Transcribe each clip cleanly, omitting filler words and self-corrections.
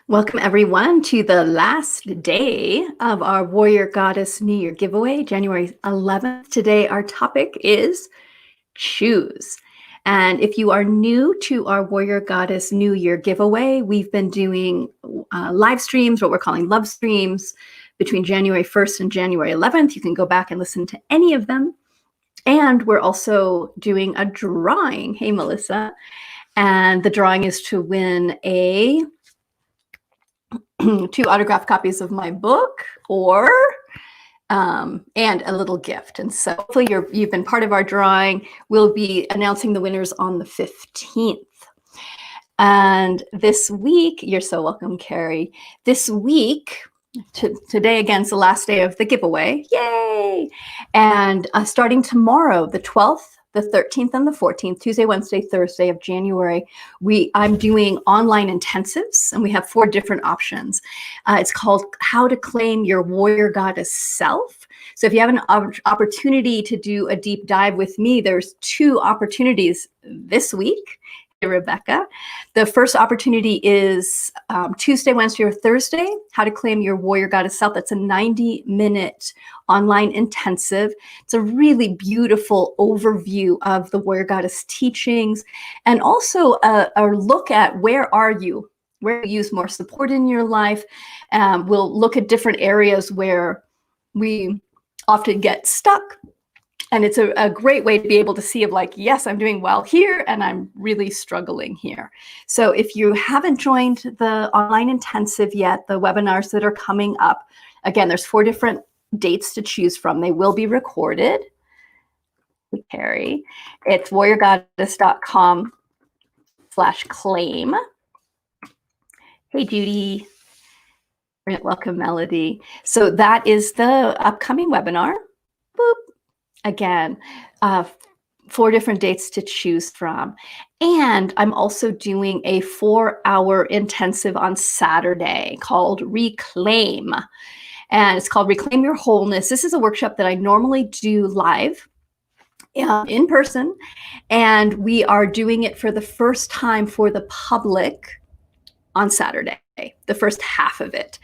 Welcome everyone to the last day of our Warrior Goddess New Year giveaway, January 11th. Today our topic is choose. And if you are new to our Warrior Goddess New Year giveaway, we've been doing live streams, what we're calling love streams, between January 1st and January 11th. You can go back and listen to any of them. And we're also doing a drawing. Hey, Melissa. And the drawing is to win a 2 autographed copies of my book or and a little gift. And so hopefully you've been part of our drawing. We'll be announcing the winners on the 15th. And this week, you're so welcome, Carrie. This week, today again is the last day of the giveaway. Yay! And starting tomorrow, the 12th, the 13th and the 14th, Tuesday, Wednesday, Thursday of January, I'm doing online intensives, and we have 4 different options. It's called How to Claim Your Warrior Goddess Self. So if you have an opportunity to do a deep dive with me, there's 2 opportunities this week. Rebecca. The first opportunity is Tuesday, Wednesday, or Thursday, How to Claim Your Warrior Goddess Self. That's a 90-minute online intensive. It's a really beautiful overview of the Warrior Goddess teachings, and also a look at where are you you use more support in your life. We'll look at different areas where we often get stuck. And it's a great way to be able to see of like, yes, I'm doing well here and I'm really struggling here. So if you haven't joined the online intensive yet, the webinars that are coming up, again, there's 4 different dates to choose from. They will be recorded. Carrie, it's warriorgoddess.com/claim. Hey, Judy. Welcome, Melody. So that is the upcoming webinar. Boop. Again, 4 different dates to choose from. And I'm also doing a 4-hour intensive on Saturday called Reclaim. And it's called Reclaim Your Wholeness. This is a workshop that I normally do live in person. And we are doing it for the first time for the public on Saturday, the first half of it.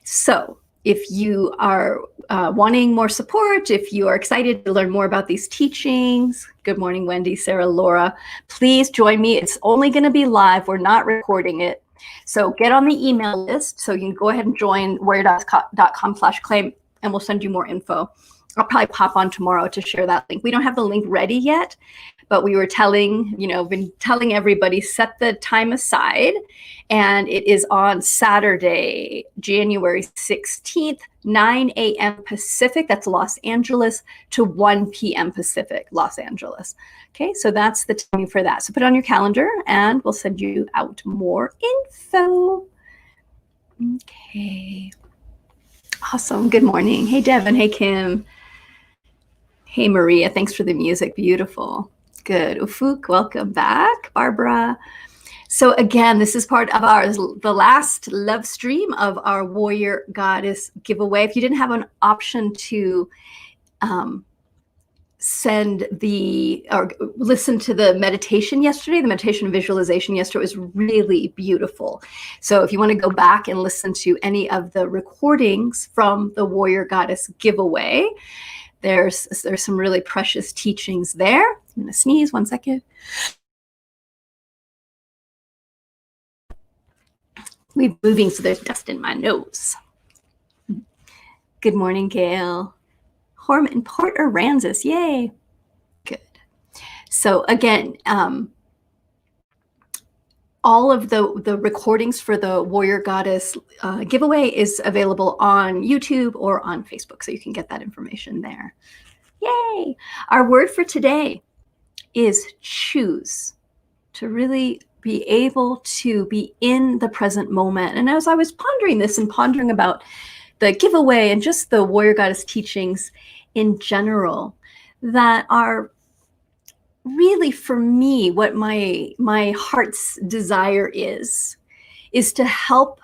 So if you are wanting more support, if you are excited to learn more about these teachings, good morning, Wendy, Sarah, Laura, please join me. It's only going to be live. We're not recording it. So get on the email list. So you can go ahead and join warrior.com/claim, and we'll send you more info. I'll probably pop on tomorrow to share that link. We don't have the link ready yet, but we were been telling everybody, set the time aside. And it is on Saturday, January 16th, 9 a.m. Pacific. That's Los Angeles, to 1 p.m. Pacific, Los Angeles. Okay, so that's the timing for that. So put it on your calendar and we'll send you out more info. Okay. Awesome. Good morning. Hey, Devin. Hey, Kim. Hey, Maria. Thanks for the music. Beautiful. Good. Ufuk, welcome back. Barbara. So again, this is part of the last love stream of our Warrior Goddess giveaway. If you didn't have an option to listen to the meditation yesterday, the meditation visualization yesterday was really beautiful. So if you want to go back and listen to any of the recordings from the Warrior Goddess giveaway, there's some really precious teachings there. I'm going to sneeze 1 second. We're moving, so there's dust in my nose. Good morning, Gail. Horman, Port Aransas, yay. Good. So again, all of the recordings for the Warrior Goddess giveaway is available on YouTube or on Facebook, so you can get that information there. Yay! Our word for today is choose, to really be able to be in the present moment. And as I was pondering this and pondering about the giveaway and just the Warrior Goddess teachings in general, that are really, for me, what my heart's desire is to help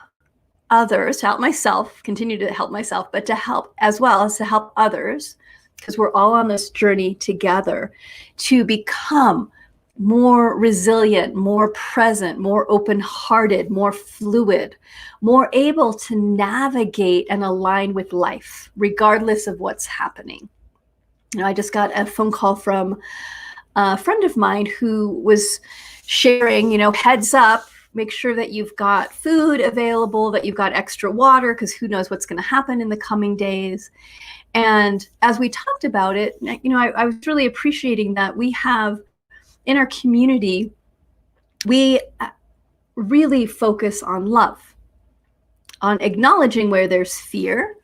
others, to help myself, continue to help myself, but to help as well as to help others, because we're all on this journey together, to become more resilient, more present, more open-hearted, more fluid, more able to navigate and align with life, regardless of what's happening. I just got a phone call from a friend of mine who was sharing, heads up, make sure that you've got food available, that you've got extra water, because who knows what's going to happen in the coming days. And as we talked about it, I was really appreciating that we have in our community, we really focus on love, on acknowledging where there's fear,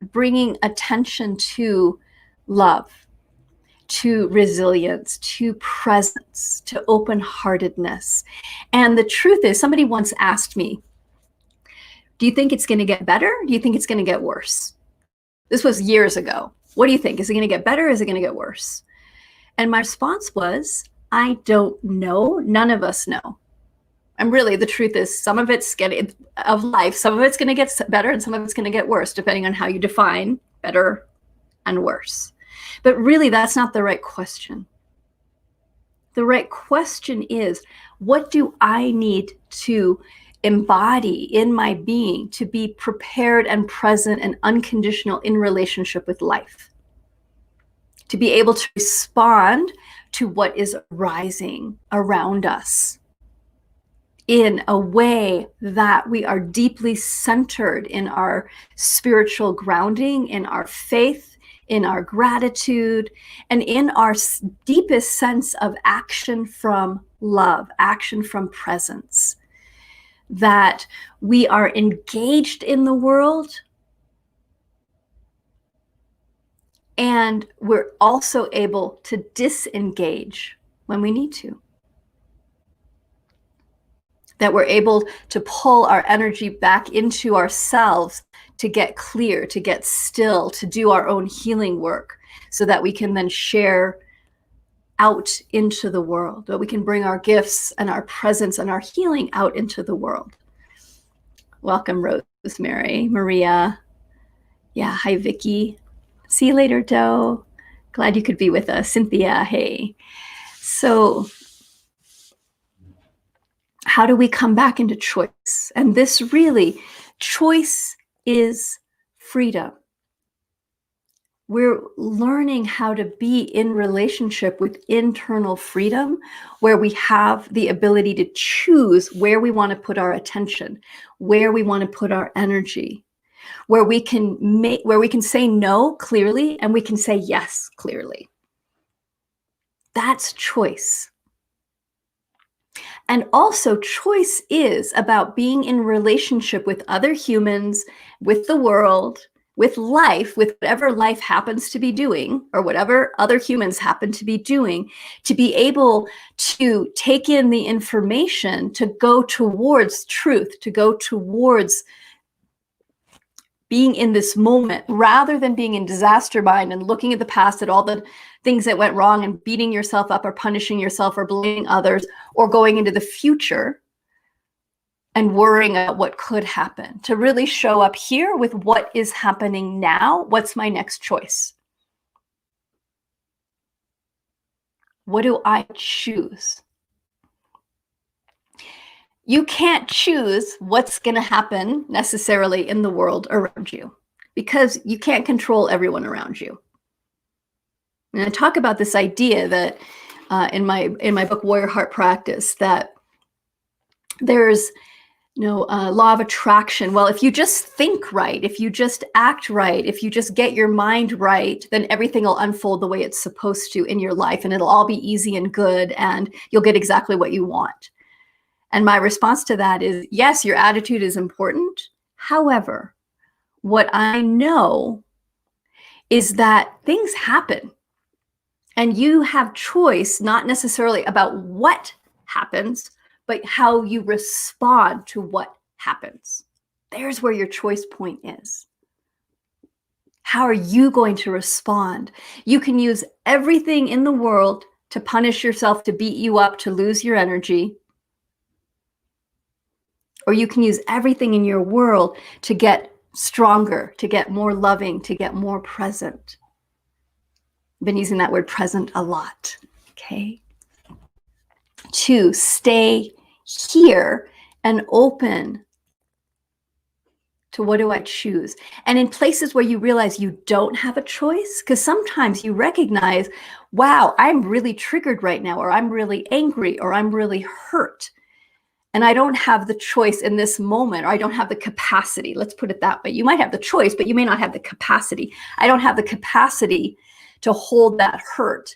bringing attention to love, to resilience, to presence, to open-heartedness. And the truth is, somebody once asked me, do you think it's going to get better? Do you think it's going to get worse? This was years ago. What do you think? Is it going to get better? Or is it going to get worse? And my response was, I don't know. None of us know. And really, the truth is, some of it's some of it's going to get better and some of it's going to get worse, depending on how you define better and worse. But really, that's not the right question. The right question is, what do I need to embody in my being to be prepared and present and unconditional in relationship with life? To be able to respond to what is arising around us in a way that we are deeply centered in our spiritual grounding, in our faith, in our gratitude, and in our deepest sense of action from love, action from presence. That we are engaged in the world, and we're also able to disengage when we need to. That we're able to pull our energy back into ourselves to get clear, to get still, to do our own healing work, so that we can then share out into the world, that we can bring our gifts and our presence and our healing out into the world. Welcome, Rosemary, Maria. Yeah, hi, Vicky. See you later, Doe. Glad you could be with us. Cynthia, hey. So how do we come back into choice? And this really, choice is freedom. We're learning how to be in relationship with internal freedom, where we have the ability to choose where we want to put our attention, where we want to put our energy, where we can say no clearly and we can say yes clearly. That's choice. And also, choice is about being in relationship with other humans, with the world, with life, with whatever life happens to be doing, or whatever other humans happen to be doing, to be able to take in the information, to go towards truth, to go towards being in this moment, rather than being in disaster mind and looking at the past, at all the things that went wrong and beating yourself up or punishing yourself or blaming others, or going into the future and worrying about what could happen. To really show up here with what is happening now. What's my next choice? What do I choose? You can't choose what's going to happen necessarily in the world around you, because you can't control everyone around you. And I talk about this idea that in my book, Warrior Heart Practice, that there's law of attraction. Well, if you just think right, if you just act right, if you just get your mind right, then everything will unfold the way it's supposed to in your life, and it'll all be easy and good, and you'll get exactly what you want. And my response to that is, yes, your attitude is important. However, what I know is that things happen, and you have choice, not necessarily about what happens, but how you respond to what happens. There's where your choice point is. How are you going to respond? You can use everything in the world to punish yourself, to beat you up, to lose your energy. Or you can use everything in your world to get stronger, to get more loving, to get more present. I've been using that word present a lot, okay? to stay here and open to what do I choose? And in places where you realize you don't have a choice, because sometimes you recognize, wow, I'm really triggered right now, or I'm really angry, or I'm really hurt. And I don't have the choice in this moment, or I don't have the capacity. Let's put it that way. You might have the choice, but you may not have the capacity. I don't have the capacity to hold that hurt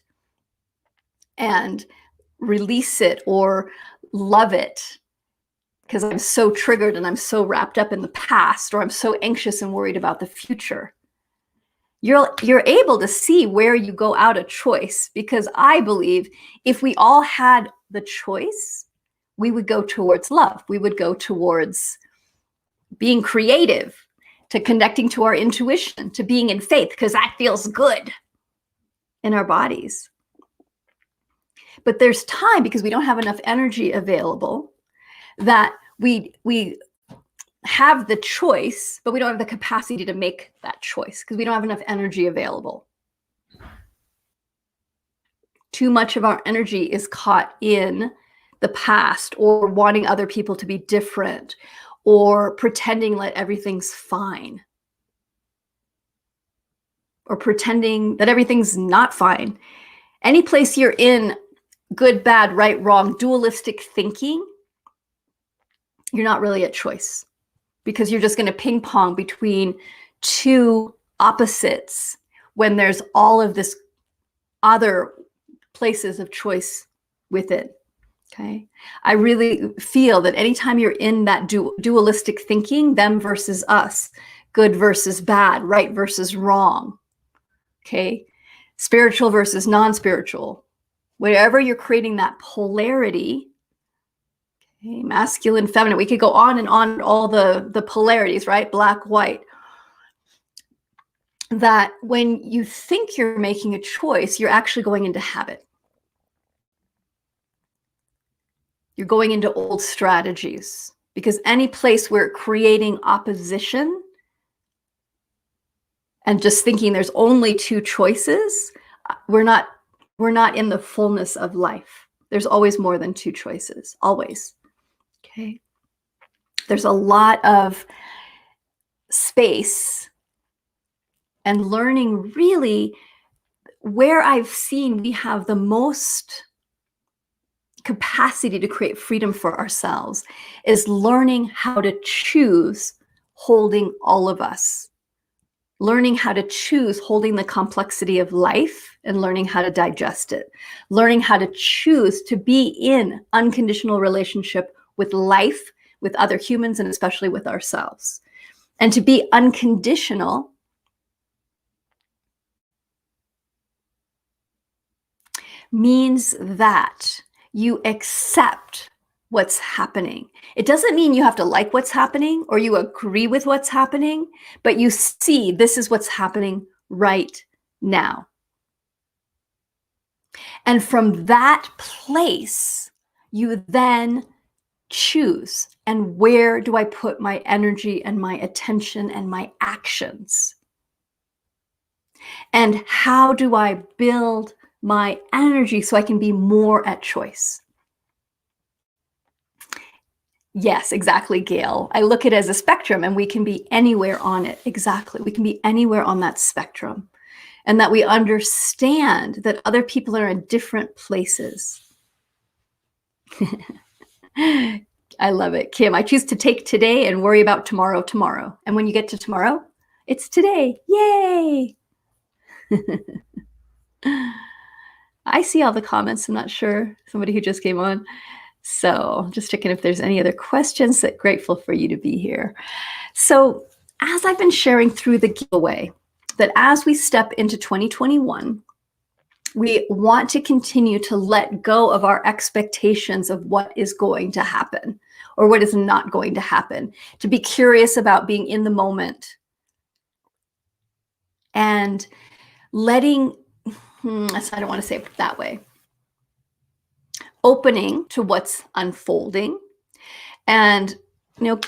and release it or love it, because I'm so triggered and I'm so wrapped up in the past, or I'm so anxious and worried about the future. You're able to see where you go out of choice, because I believe if we all had the choice, we would go towards love. We would go towards being creative, to connecting to our intuition, to being in faith, because that feels good in our bodies. But there's time, because we don't have enough energy available, that we have the choice, but we don't have the capacity to make that choice because we don't have enough energy available. Too much of our energy is caught in the past, or wanting other people to be different, or pretending like everything's fine, or pretending that everything's not fine. Any place you're in good, bad, right, wrong, dualistic thinking, you're not really at choice, because you're just going to ping pong between two opposites when there's all of this other places of choice within. Okay. I really feel that anytime you're in that dualistic thinking, them versus us, good versus bad, right versus wrong, okay, spiritual versus non-spiritual, wherever you're creating that polarity, okay, masculine, feminine, we could go on and on, all the polarities, right? Black, white. That when you think you're making a choice, you're actually going into habit. You're going into old strategies, because any place where creating opposition and just thinking there's only two choices, we're not in the fullness of life. There's always more than two choices, always. Okay. There's a lot of space and learning, really, where I've seen we have the most capacity to create freedom for ourselves is learning how to choose holding all of us, learning how to choose holding the complexity of life and learning how to digest it, learning how to choose to be in unconditional relationship with life, with other humans, and especially with ourselves. And to be unconditional means that you accept what's happening. It doesn't mean you have to like what's happening or you agree with what's happening, but you see this is what's happening right now. And from that place, you then choose, and where do I put my energy and my attention and my actions? And how do I build my energy so I can be more at choice? Yes, exactly, Gail. I look at it as a spectrum, and we can be anywhere on it. Exactly. We can be anywhere on that spectrum. And that we understand that other people are in different places. I love it. Kim, I choose to take today and worry about tomorrow. And when you get to tomorrow, it's today. Yay! I see all the comments. I'm not sure. Somebody who just came on. So just checking if there's any other questions. Grateful for you to be here. So as I've been sharing through the giveaway, that as we step into 2021, we want to continue to let go of our expectations of what is going to happen or what is not going to happen, to be curious about being in the moment and letting, I don't want to say it that way, opening to what's unfolding. And,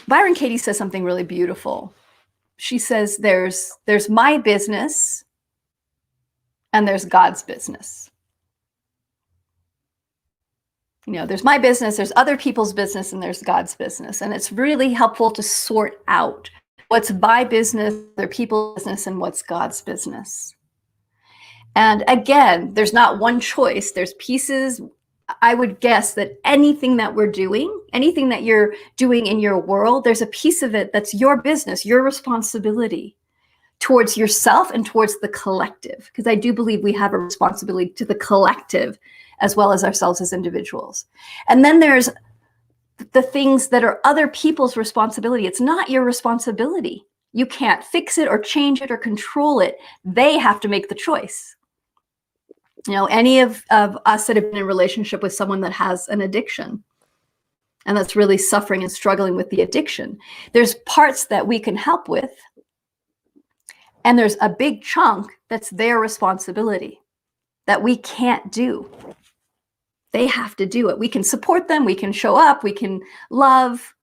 Byron Katie says something really beautiful. She says, there's my business and there's God's business. There's my business, there's other people's business, and there's God's business. And it's really helpful to sort out what's my business, other people's business, and what's God's business. And again, there's not one choice. There's pieces. I would guess that anything that we're doing, anything that you're doing in your world, there's a piece of it that's your business, your responsibility towards yourself and towards the collective. Because I do believe we have a responsibility to the collective as well as ourselves as individuals. And then there's the things that are other people's responsibility. It's not your responsibility. You can't fix it or change it or control it. They have to make the choice. Any of us that have been in a relationship with someone that has an addiction and that's really suffering and struggling with the addiction, there's parts that we can help with, and there's a big chunk that's their responsibility that we can't do. They have to do it. We can support them, we can show up, we can love,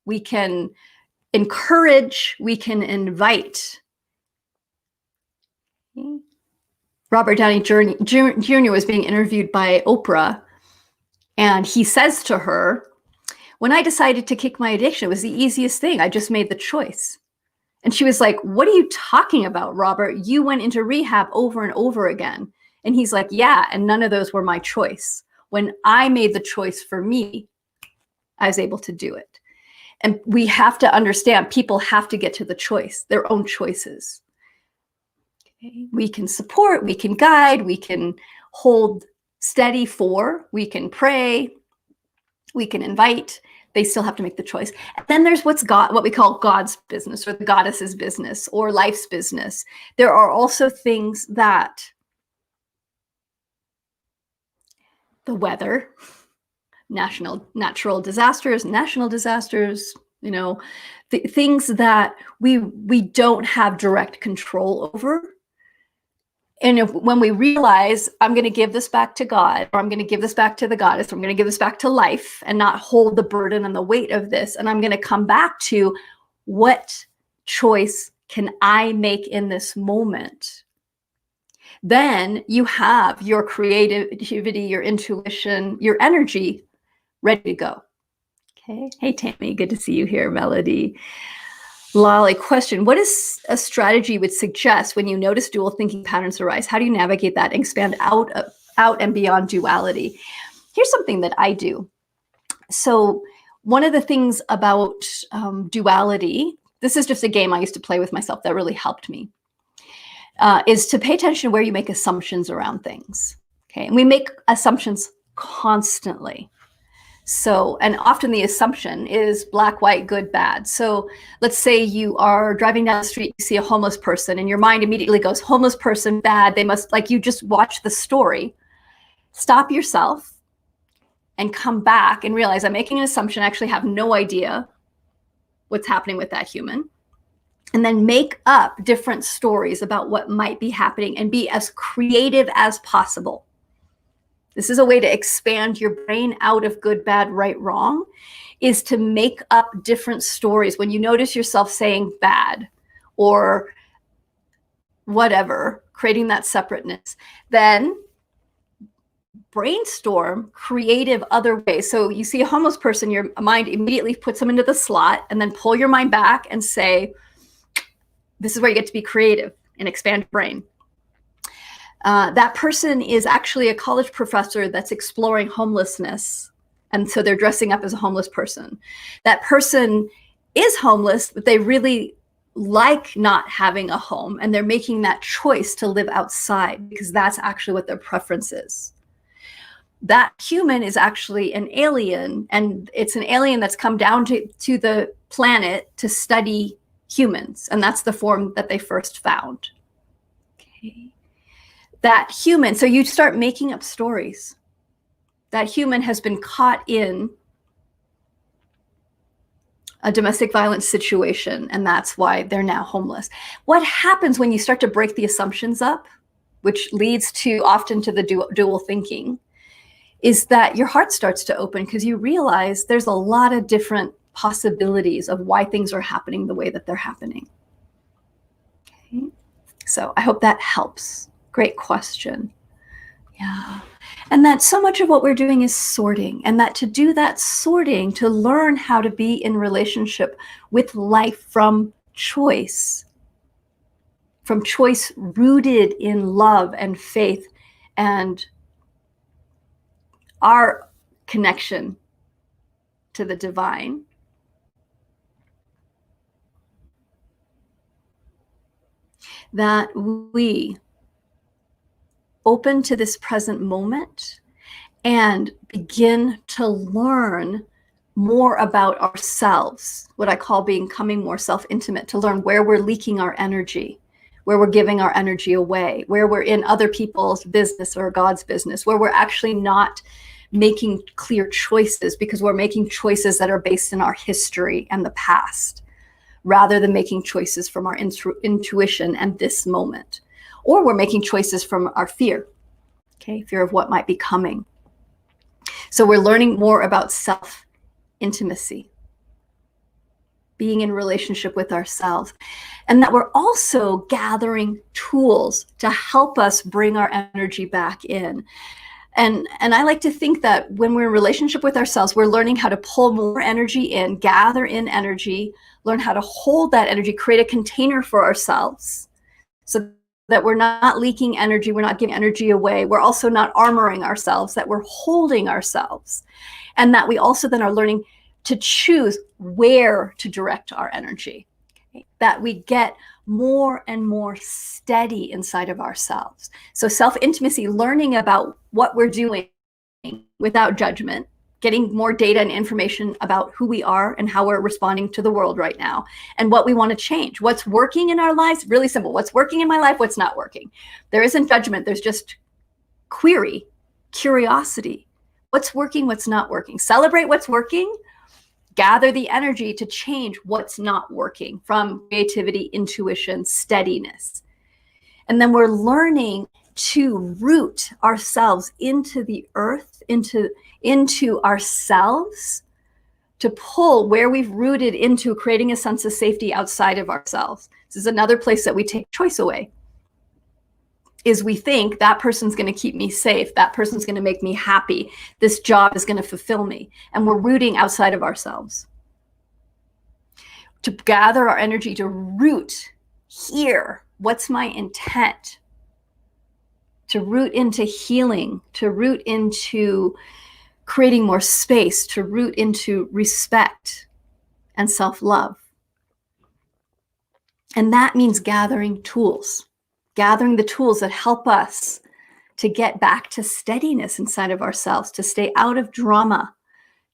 we can encourage, we can invite. Robert Downey Jr. was being interviewed by Oprah, and he says to her, when I decided to kick my addiction, it was the easiest thing. I just made the choice. And she was like, what are you talking about, Robert? You went into rehab over and over again. And he's like, yeah, and none of those were my choice. When I made the choice for me, I was able to do it. And we have to understand people have to get to the choice, their own choices. We can support, we can guide, we can hold steady for, we can pray, we can invite. They still have to make the choice. And then there's what we call God's business, or the goddess's business, or life's business. There are also things that the weather, natural disasters, national disasters, things that we don't have direct control over. And when we realize, I'm going to give this back to God, or I'm going to give this back to the goddess, or I'm going to give this back to life, and not hold the burden and the weight of this, and I'm going to come back to, what choice can I make in this moment? Then you have your creativity, your intuition, your energy ready to go. Okay. Hey, Tammy, good to see you here. Melody. Lolly, question, what is a strategy you would suggest when you notice dual thinking patterns arise? How do you navigate that and expand out and beyond duality? Here's something that I do. So one of the things about duality, this is just a game I used to play with myself that really helped me, is to pay attention to where you make assumptions around things. Okay, and we make assumptions constantly. So, and often the assumption is black, white, good, bad. So let's say you are driving down the street, you see a homeless person, and your mind immediately goes, homeless person, bad, they must, like, you just watch the story. Stop yourself and come back and realize, I'm making an assumption, I actually have no idea what's happening with that human. And then make up different stories about what might be happening and be as creative as possible. This is a way to expand your brain out of good, bad, right, wrong, is to make up different stories. When you notice yourself saying bad or whatever, creating that separateness, then brainstorm creative other ways. So you see a homeless person, your mind immediately puts them into the slot, and then pull your mind back and say, this is where you get to be creative and expand your brain. That person is actually a college professor that's exploring homelessness. And so they're dressing up as a homeless person. That person is homeless, but they really like not having a home. And they're making that choice to live outside because that's actually what their preference is. That human is actually an alien, and it's an alien that's come down to the planet to study humans. And that's the form that they first found. Okay. That human, so you start making up stories. That human has been caught in a domestic violence situation, and that's why they're now homeless. What happens when you start to break the assumptions up, which leads to often to the dual thinking, is that your heart starts to open because you realize there's a lot of different possibilities of why things are happening the way that they're happening. Okay. So I hope that helps. Great question. Yeah. And that so much of what we're doing is sorting, and that to do that sorting, to learn how to be in relationship with life from choice rooted in love and faith and our connection to the divine, that we open to this present moment and begin to learn more about ourselves, what I call becoming more self-intimate, to learn where we're leaking our energy, where we're giving our energy away, where we're in other people's business or God's business, where we're actually not making clear choices because we're making choices that are based in our history and the past, rather than making choices from our intuition and this moment. Or we're making choices from our fear, okay, fear of what might be coming. So we're learning more about self-intimacy, being in relationship with ourselves, and that we're also gathering tools to help us bring our energy back in. And I like to think that when we're in relationship with ourselves, we're learning how to pull more energy in, gather in energy, learn how to hold that energy, create a container for ourselves so that we're not leaking energy, we're not giving energy away, we're also not armoring ourselves, that we're holding ourselves, and that we also then are learning to choose where to direct our energy, okay? That we get more and more steady inside of ourselves. So self-intimacy, learning about what we're doing without judgment, getting more data and information about who we are and how we're responding to the world right now and what we want to change. What's working in our lives, really simple. What's working in my life, what's not working. There isn't judgment, there's just query, curiosity. What's working, what's not working. Celebrate what's working, gather the energy to change what's not working from creativity, intuition, steadiness. And then we're learning to root ourselves into the earth, into ourselves, to pull where we've rooted into creating a sense of safety outside of ourselves. This is another place that we take choice away, is we think that person's going to keep me safe, that person's going to make me happy, this job is going to fulfill me, and we're rooting outside of ourselves. To gather our energy, to root here, what's my intent? To root into healing, to root into creating more space, to root into respect and self-love. And that means gathering tools, gathering the tools that help us to get back to steadiness inside of ourselves, to stay out of drama,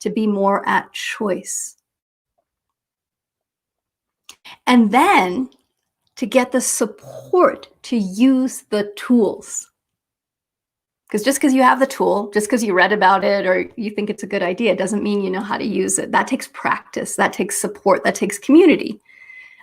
to be more at choice. And then to get the support to use the tools. Because just because you have the tool, just because you read about it or you think it's a good idea, doesn't mean you know how to use it. That takes practice, that takes support, that takes community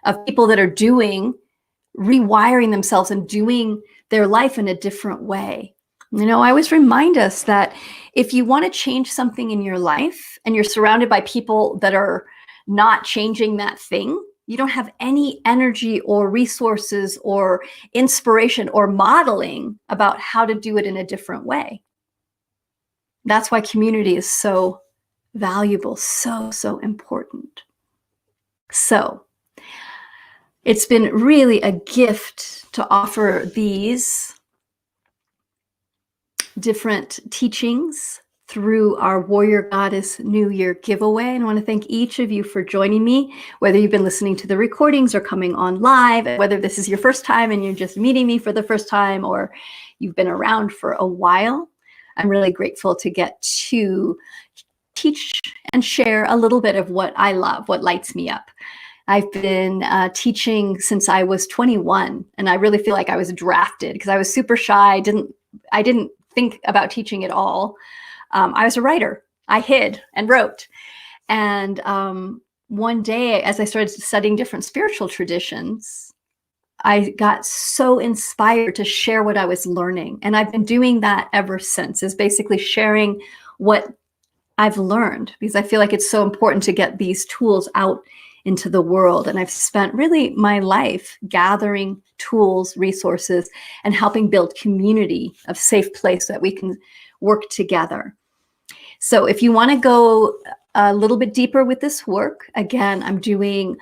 of people that are rewiring themselves and doing their life in a different way. You know, I always remind us that if you want to change something in your life and you're surrounded by people that are not changing that thing, you don't have any energy or resources or inspiration or modeling about how to do it in a different way. That's why community is so valuable, so important. So it's been really a gift to offer these different teachings through our Warrior Goddess New Year giveaway. And I want to thank each of you for joining me, whether you've been listening to the recordings or coming on live, whether this is your first time and you're just meeting me for the first time, or you've been around for a while. I'm really grateful to get to teach and share a little bit of what I love, what lights me up. I've been teaching since I was 21, and I really feel like I was drafted because I was super shy. I didn't think about teaching at all. I was a writer. I hid and wrote. And one day, as I started studying different spiritual traditions, I got so inspired to share what I was learning. And I've been doing that ever since, is basically sharing what I've learned, because I feel like it's so important to get these tools out into the world. And I've spent really my life gathering tools, resources, and helping build community of safe place that we can work together. So if you want to go a little bit deeper with this work, again, I'm doing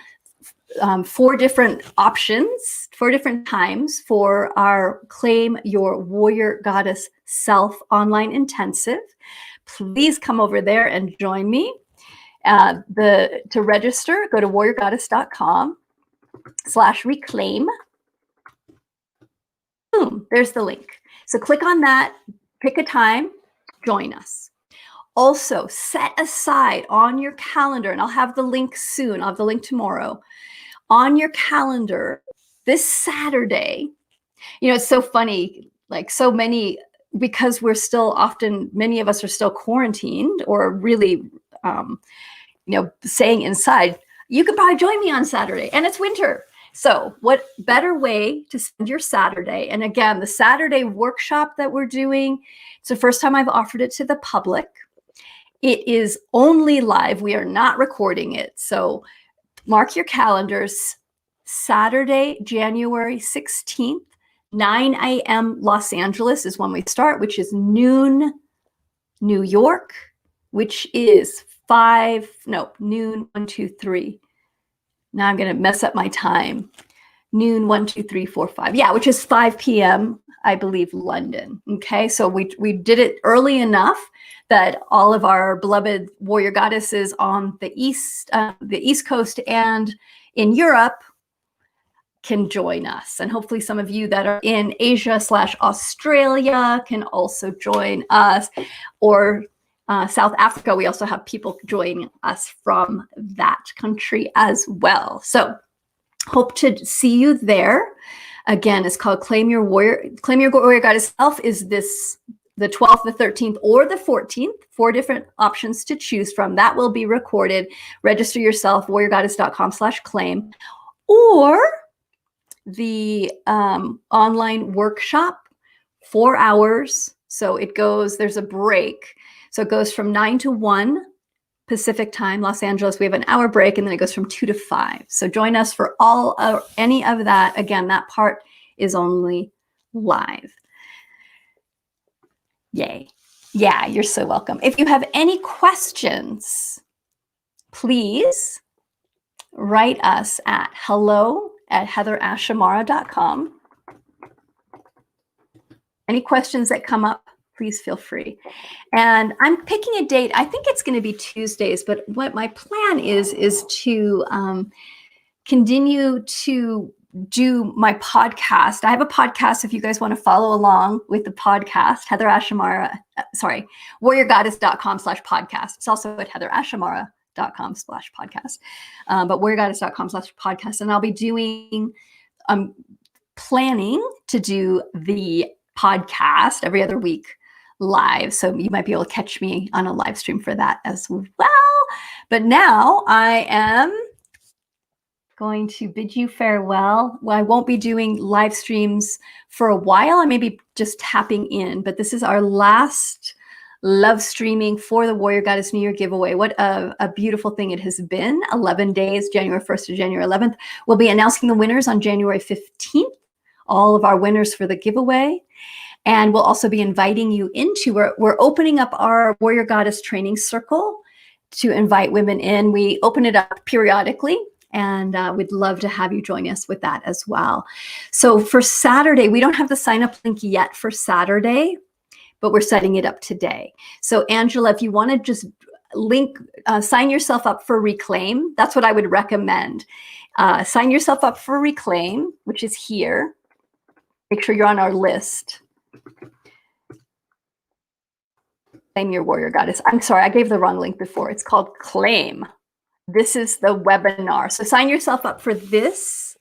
4 different options, 4 different times for our Claim Your Warrior Goddess Self online intensive. Please come over there and join me. To register, go to warriorgoddess.com/reclaim. Boom, there's the link. So click on that, pick a time, join us. Also, set aside on your calendar, and I'll have the link soon, I'll have the link tomorrow, on your calendar this Saturday. You know, it's so funny, like so many, because we're still often, many of us are still quarantined or really, staying inside. You could probably join me on Saturday, and it's winter. So what better way to spend your Saturday? And again, the Saturday workshop that we're doing, it's the first time I've offered it to the public. It is only live. We are not recording it. So mark your calendars. Saturday, January 16th, 9 a.m. Los Angeles is when we start, which is noon New York, which is noon 1, 2, 3. Now I'm going to mess up my time. Noon 1, 2, 3, 4, 5. Yeah, which is 5 p.m. I believe London. Okay, so we did it early enough that all of our beloved warrior goddesses on the East Coast and in Europe can join us. And hopefully some of you that are in Asia/Australia can also join us, or South Africa. We also have people joining us from that country as well. So hope to see you there. Again, it's called Claim Your Warrior Goddess Self. Is this the 12th, the 13th, or the 14th? 4 different options to choose from. That will be recorded. Register yourself, warriorgoddess.com/claim, or the online workshop, 4 hours. So it goes, there's a break. So it goes from 9 to 1 Pacific time, Los Angeles. We have an hour break, and then it goes from 2 to 5. So join us for any of that. Again, that part is only live. Yay. Yeah, you're so welcome. If you have any questions, please write us at hello@heatherashamara.com. Any questions that come up, please feel free. And I'm picking a date. I think it's going to be Tuesdays, but what my plan is to continue to do my podcast. I have a podcast if you guys want to follow along with the podcast, warriorgoddess.com/podcast. It's also at heatherashamara.com/podcast, but warriorgoddess.com/podcast. And I'll be doing, planning to do the podcast every other week live. So you might be able to catch me on a live stream for that as well. But now I am going to bid you farewell. Well, I won't be doing live streams for a while. I may be just tapping in, but this is our last love streaming for the Warrior Goddess New Year giveaway. What a beautiful thing it has been. 11 days, January 1st to January 11th. We'll be announcing the winners on January 15th, all of our winners for the giveaway. And we'll also be inviting you into, we're opening up our Warrior Goddess training circle to invite women in. We open it up periodically, and we'd love to have you join us with that as well. So for Saturday, we don't have the sign up link yet for Saturday, but we're setting it up today. So Angela, if you want to just sign yourself up for Reclaim, that's what I would recommend. Sign yourself up for Reclaim, which is here. Make sure you're on our list. Claim Your Warrior Goddess. I'm sorry, I gave the wrong link before. It's called Claim. This is the webinar. So sign yourself up for this,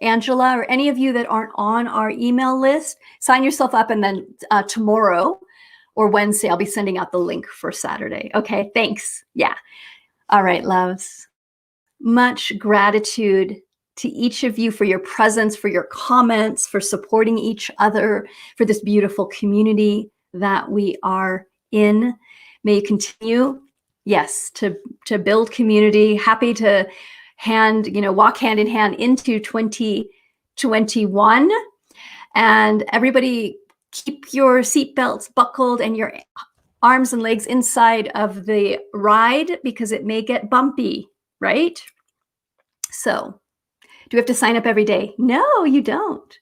Angela, or any of you that aren't on our email list. Sign yourself up, and then tomorrow or Wednesday, I'll be sending out the link for Saturday. Okay, thanks. Yeah. All right, loves. Much gratitude to each of you for your presence, for your comments, for supporting each other, for this beautiful community that we are in. May you continue, yes, to build community. Happy to walk hand in hand into 2021. And everybody keep your seatbelts buckled and your arms and legs inside of the ride because it may get bumpy, right? So, do we have to sign up every day? No, you don't.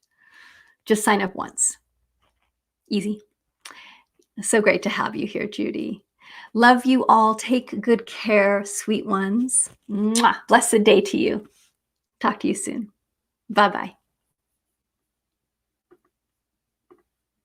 Just sign up once. Easy. So great to have you here, Judy. Love you all. Take good care, sweet ones. Mwah. Blessed day to you. Talk to you soon. Bye-bye.